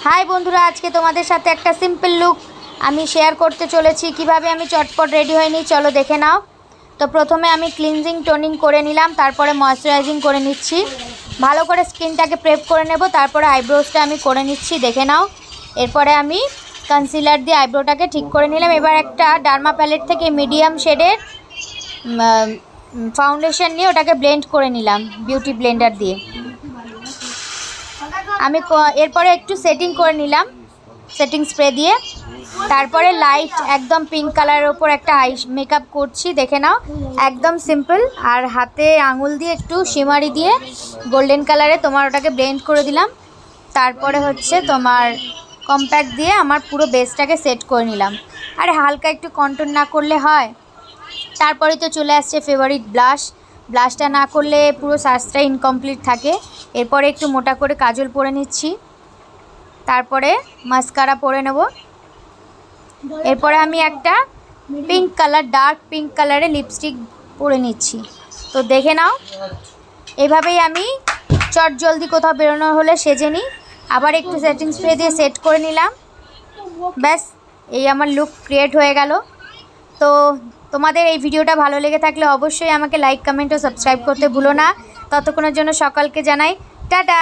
High বন্ধুরা, আজকে তোমাদের সাথে একটা সিম্পল লুক আমি শেয়ার করতে চলেছি। কিভাবে আমি চটপট রেডি হয়ে নিই চলো দেখে নাও। তো প্রথমে আমি ক্লিনজিং টোনিং করে নিলাম, তারপরে ময়শ্চারাইজিং করে নিচ্ছি। ভালো করে স্কিনটাকে প্রেপ করে নেব, তারপরে আইব্রোসটা আমি করে নিচ্ছি, দেখে নাও। এরপরে আমি কনসিলার দিয়ে আইব্রোটাকে ঠিক করে নিলাম। এবার একটা ডার্মা প্যালেট থেকে মিডিয়াম শেডের ফাউন্ডেশন নিয়ে ওটাকে ব্লেন্ড করে নিলাম বিউটি ব্লেন্ডার দিয়ে। আমি এরপরে একটু সেটিং করে নিলাম সেটিং স্প্রে দিয়ে। তারপরে লাইট একদম পিঙ্ক কালারের ওপর একটা আই মেকআপ করছি, দেখে নাও। একদম সিম্পল, আর হাতে আঙুল দিয়ে একটু শিমারি দিয়ে গোল্ডেন কালারে তোমার ওটাকে ব্লেন্ড করে দিলাম। তারপরে হচ্ছে তোমার কম্প্যাক্ট দিয়ে আমার পুরো বেসটাকে সেট করে নিলাম। আর হালকা একটু কন্ট্রোল না করলে হয়। তারপরে তো চলে আসছে ফেভারিট ব্লাশটা না করলে পুরো সাজটা ইনকমপ্লিট থাকে। এরপরে একটু মোটা করে কাজল পরে নিচ্ছি, তারপরে মাস্কারা পরে নেব। এরপরে আমি একটা পিঙ্ক কালার, ডার্ক পিঙ্ক কালারে লিপস্টিক পরে নিচ্ছি। তো দেখে নাও, এভাবেই আমি চট জলদি কোথাও বেরোনো হলে সেজে নিই। আবার একটু সেটিং স্প্রে দিয়ে সেট করে নিলাম। ব্যাস, এই আমার লুক ক্রিয়েট হয়ে গেল। তো তোমাদের এই ভিডিওটা ভালো লেগে থাকলে অবশ্যই আমাকে লাইক, কমেন্ট ও সাবস্ক্রাইব করতে ভুলো না। ততক্ষণের জন্য সকলকে জানাই টাটা।